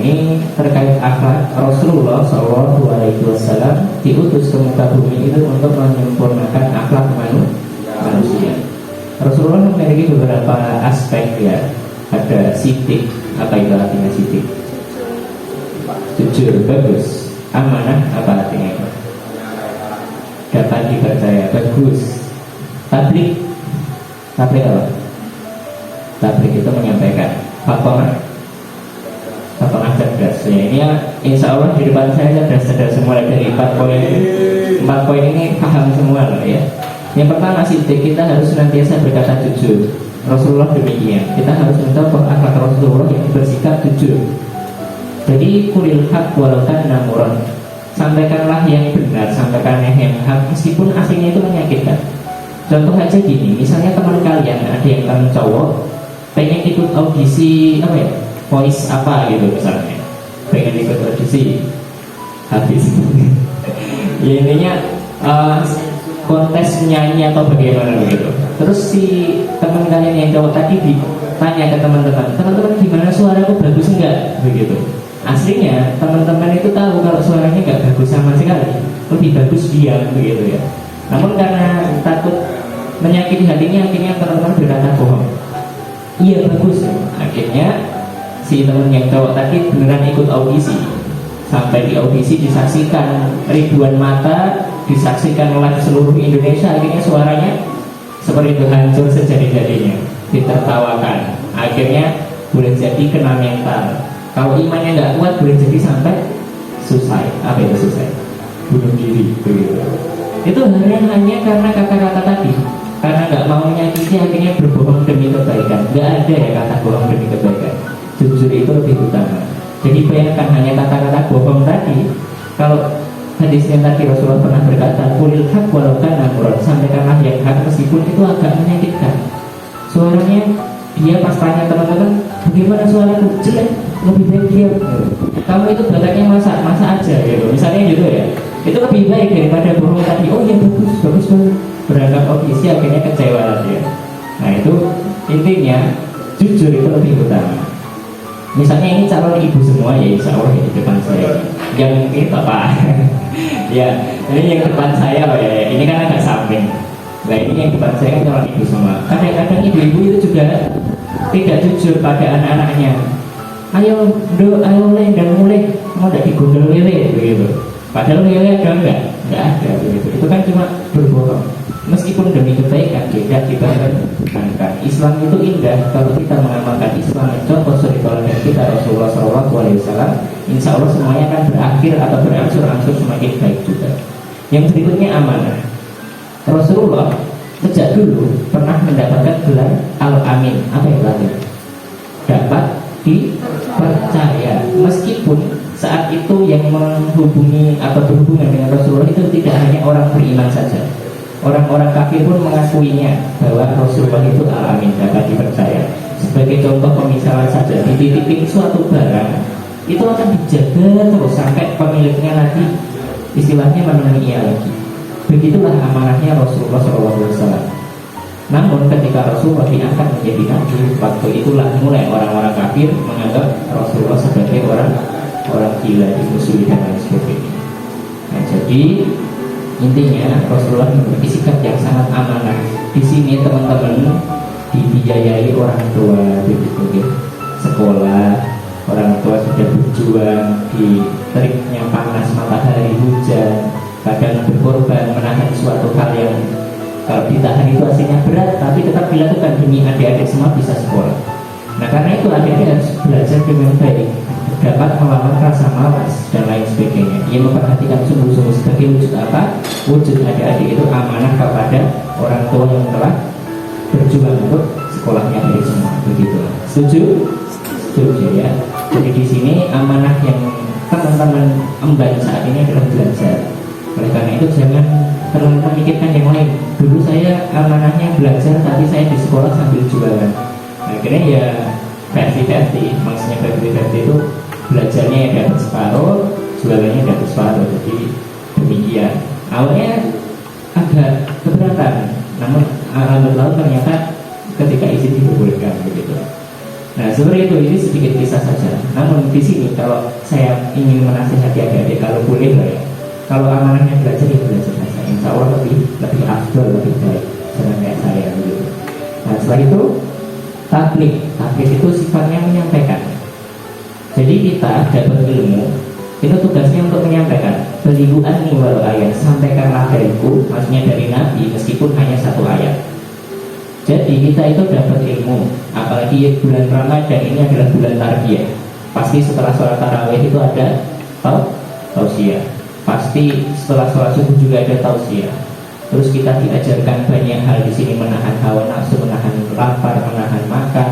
ini terkait akhlak. Rasulullah SAW diutus ke muka bumi itu untuk menyempurnakan akhlak manusia. Rasulullah memiliki beberapa aspek ya. Ada sidik, apa itu artinya sidik? Jujur, bagus. Amanah, apa artinya itu? Dapat dipercaya, bagus. Tablik apa? Tablik itu menyampaikan. Fatonah cerdas. Ya, ini ya, insya Allah di depan saya cerdas semua dari 4 poin. 4 poin ini paham semua loh ya. Yang pertama sidik, kita harus senantiasa berkata jujur. Rasulullah demikian. Kita harus mencontoh akhlak Rasulullah yang bersikap jujur. Jadi kulil haq walau kana muran. Sampaikanlah yang benar, sampaikanlah yang hak meskipun aslinya itu menyakitkan. Contoh aja gini, misalnya teman kalian ada yang teman cowok pengen ikut audisi apa ya, voice apa gitu misalnya, pengen ikut audisi habis ya intinya kontes nyanyi atau bagaimana begitu. Terus si teman kalian yang cowok tadi ditanya ke teman-teman gimana suaraku bagus enggak begitu. Aslinya teman-teman itu tahu kalau suaranya enggak bagus sama sekali, lebih bagus diam begitu ya. Namun karena takut menyakiti hatinya, akhirnya teman-teman berkata bohong. Iya bagus. Akhirnya si teman yang cowok tadi beneran ikut audisi. Sampai di audisi disaksikan ribuan mata, disaksikan oleh seluruh Indonesia. Akhirnya suaranya seperti itu hancur sejadi-jadinya, ditertawakan. Akhirnya boleh jadi kena mental. Kalau imannya nggak kuat boleh jadi sampai suicide. Apa itu suicide? Bunuh diri begitu. Itu hanya karena kata-kata tadi. Karena nggak mau menyakiti akhirnya berbohong demi kebaikan. Nggak ada ya kata bohong demi kebaikan. Jujur itu lebih utama. Jadi bayangkan hanya kata-kata bohong tadi. Kalau hadisnya tadi Rasulullah pernah berkata, kulil haq walau kana muran. Sampaikanlah yang hak meskipun itu agak menyakitkan. Suaranya dia pas tanya teman-teman, bagaimana suaraku? Jelek, lebih baik diam. Kamu itu bataknya masa aja gitu. Misalnya gitu ya. Itu lebih baik daripada bohong tadi. Oh ya bagus. Berangkat audisi akhirnya kecewa dia. Nah itu intinya jujur itu lebih utama. Misalnya ini calon ibu semua ya, insya Allah di depan saya. Yang ini bapak ya, ini yang depan saya loh ya. Ini kan agak samping. Nah ini yang depan saya kan calon ibu semua. Kadang-kadang ibu-ibu itu juga tidak jujur pada anak-anaknya. Ayo leh dan mulai mau tidak digondol lele begitu. Padahal lele ada enggak? Enggak ada begitu. Itu kan cuma berbohong. Meskipun demi kebaikan tidak diperkenankan. Islam itu indah kalau kita mengamalkan Islam. Contoh suri teladan kita Rasulullah SAW. Insya Allah semuanya akan berakhir atau berangsur-angsur semakin baik juga. Yang berikutnya amanah. Rasulullah sejak dulu pernah mendapatkan gelar Al-Amin. Apa yang lain? Dapat dipercaya. Meskipun saat itu yang menghubungi atau berhubungan dengan Rasulullah itu tidak hanya orang beriman saja. Orang-orang kafir pun mengakuinya bahwa Rasulullah itu Al-Amin, dapat dipercaya. Sebagai contoh pemisalan saja, dititipin suatu barang itu akan dijaga terus sampai pemiliknya nanti istilahnya menemui ia lagi. Begitulah amanahnya Rasulullah SAW. Namun ketika Rasulullah diangkat menjadi nabi, waktu itulah mulai orang-orang kafir menganggap Rasulullah sebagai orang gila, dimusuhi dan lain sebagainya. Nah, jadi intinya Rasulullah memiliki sikap yang sangat amanah. Di sini teman-teman dibiayai orang tua begitu ya. Sekolah, orang tua sudah berjuang di teriknya panas matahari hujan, kadang berkorban menahan suatu hal yang kalau ditahan itu hasilnya berat, tapi tetap dilakukan demi adik-adik semua bisa sekolah. Nah karena itu adik-adik harus belajar dengan baik, dapat melawan rasa malas dan lain sebagainya. Ia memperhatikan sungguh-sungguh sebagai wujud apa? Wujud adik-adik itu amanah kepada orang tua yang telah berjuang untuk sekolahnya dari semua. Begitu. Setuju? Setuju ya. Jadi di sini amanah yang teman-teman emban saat ini adalah belajar. Oleh karena itu jangan terlalu memikirkan yang lain. Dulu saya amanahnya belajar, tapi saya di sekolah sambil jualan. Nah, akhirnya ya versi-versi, maksudnya versi-versi itu belajarnya yang dapat separuh, jualannya dapat separuh. Jadi demikian. Awalnya agak keberatan, namun lambat laun ternyata ketika izin diperbolehkan begitu. Nah seperti itu, ini sedikit kisah saja. Namun di sini kalau saya ingin menasihati adik-adik, kalau boleh lah ya, kalau amanahnya belajar ya belajar saja. Insya Allah lebih afdol, lebih baik. Jangan kayak saya begitu. Nah setelah itu tablik itu sifatnya menyampaikan. Jadi kita dapat ilmu itu tugasnya untuk menyampaikan. Belibuan nih walau ayat, sampaikanlah dariku, maksudnya dari Nabi meskipun hanya satu ayat. Jadi kita itu dapat ilmu, apalagi bulan Ramadan ini adalah bulan tarbiyah. Pasti setelah sholat tarawih itu ada tausiah. Pasti setelah sholat subuh juga ada tausiah. Terus kita diajarkan banyak hal di sini, menahan hawa nafsu, menahan lapar, menahan makan,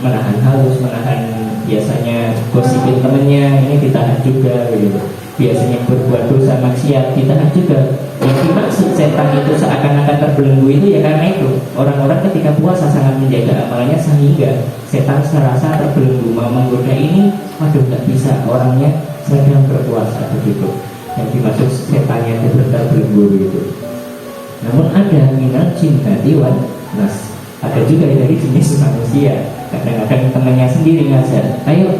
menahan haus, menahan biasanya gosipin temennya, ini ditahan juga gitu. Biasanya berbuat dosa maksiat ditahan juga. Yang dimaksud setan itu seakan-akan terbelenggu itu ya karena itu orang-orang ketika puasa sangat menjaga amalannya sehingga setan serasa terbelenggu, mau menggoda ini, waduh nggak bisa, orangnya sedang berpuasa begitu. Yang dimaksud setannya itu terbelenggu begitu. Namun ada minal jinnati wan nas, ada juga dari jenis manusia. Kadang-kadang temannya sendiri ngajar, ayo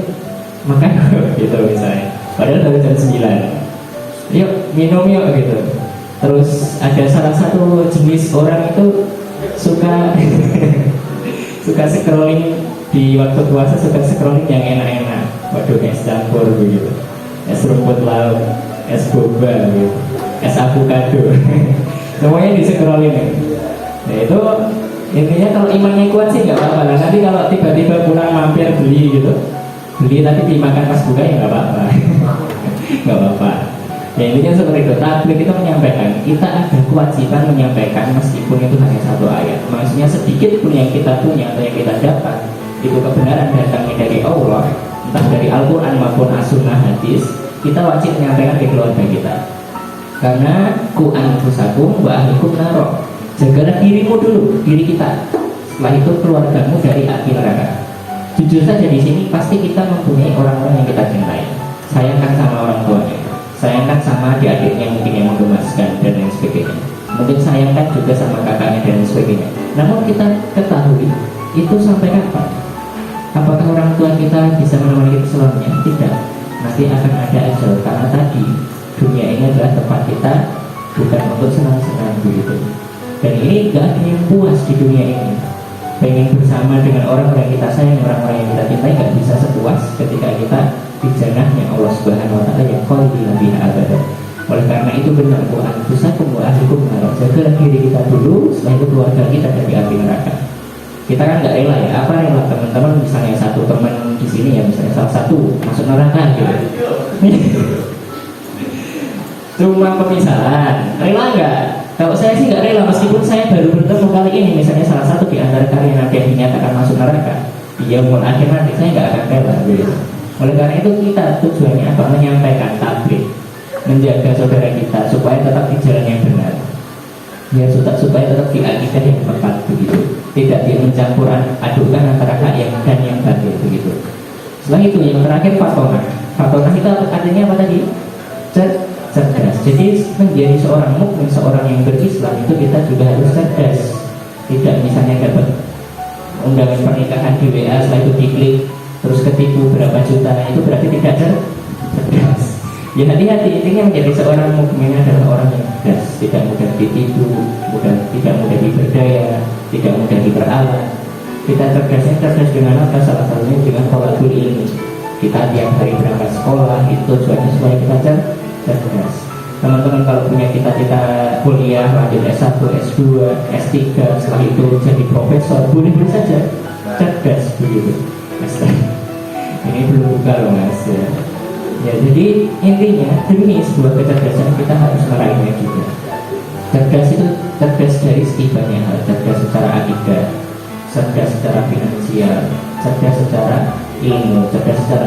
makan gitu misalnya, padahal baru jam 9, yuk minum yuk gitu. Terus ada salah satu jenis orang itu suka suka scrolling di waktu puasa, suka scrolling yang enak-enak. Waduh, es campur begitu, es rumput laut, es boba gitu, es avocado semuanya di scrolling. Nah itu intinya kalau imannya kuat sih nggak apa-apa lah. Nanti kalau tiba-tiba pulang mampir beli gitu, beli tapi dimakan pas buka ya nggak apa-apa. Nggak apa-apa. Ya intinya seperti itu. Tabligh itu menyampaikan, kita ada kewajiban menyampaikan meskipun itu hanya satu ayat. Maksudnya sedikit pun yang kita punya atau yang kita dapat itu kebenaran datangnya dari Allah, entah dari Al-Quran maupun As-Sunnah hadis, kita wajib menyampaikan ke keluarga kita. Karena ku anfusakum wa ahlikum naro, jagalah dirimu dulu, diri kita. Setelah itu keluargamu dari api neraka. Jujur saja di sini pasti kita mempunyai orang-orang yang kita cintai. Sayangkan sama orang tuanya, sayangkan sama adik-adiknya mungkin yang menggemaskan dan lain sebagainya. Mungkin sayangkan juga sama kakaknya dan lain sebagainya. Namun kita ketahui itu sampai kapan? Apakah orang tua kita bisa menemani kita selamanya? Tidak. Nanti akan ada ajal, karena tadi dunia ini adalah tempat kita bukan untuk senang-senang begitu. Dan ini gak ada yang puas di dunia ini. Pengen bersama dengan orang-orang yang kita sayang, orang-orang yang kita cintai, gak bisa sepuas ketika kita di jannahnya Allah Subhanahu wa taala yang khalidina fiha abada. Oleh karena itu benar wa anfusakum wa ahlikum nar, jagalah diri kita dulu, setelah itu keluarga kita dari api neraka. Kita kan nggak rela ya, apa rela teman-teman misalnya satu teman di sini ya misalnya salah satu masuk neraka gitu. Cuma pemisahan, rela nggak? Kalau saya sih nggak rela, meskipun saya baru bertemu kali ini misalnya salah satu di antara kalian nanti yang dinyatakan masuk neraka, dia mau akhir nanti saya nggak akan rela gitu. Oleh karena itu kita tujuannya apa? Menyampaikan tabligh, menjaga saudara kita supaya tetap di jalan yang benar, ya supaya tetap di akidah yang tepat begitu, tidak mencampur adukan antara hak yang dan yang batil begitu. Setelah itu yang terakhir fatonah. Fatonah itu artinya apa tadi? Cerdas. Jadi menjadi seorang mukmin, seorang yang berislam itu kita juga harus cerdas. Tidak misalnya dapat undangan pernikahan di WA, setelah itu diklik terus ketipu berapa juta, itu berarti tidak cerdas. Ya hati-hati, intinya menjadi seorang mukmin adalah orang yang cerdas, tidak mudah ditipu, tidak mudah diberdaya, tidak mudah diperalat. Kita cerdas dengan apa? Salah satunya dengan thalabul ilmi. Kita tiap hari berangkat sekolah, itu tujuannya supaya kita cerdas. Teman-teman kalau punya cita-cita kuliah lanjut S1, S2, S3, setelah itu jadi profesor, boleh saja cerdas begitu. Ini belum buka loh mas ya. Ya jadi intinya demi sebuah kecerdasan kita harus meraihnya juga. Cerdas itu cerdas dari segi banyak hal, cerdas secara akidah, cerdas secara finansial, cerdas secara ilmu, cerdas secara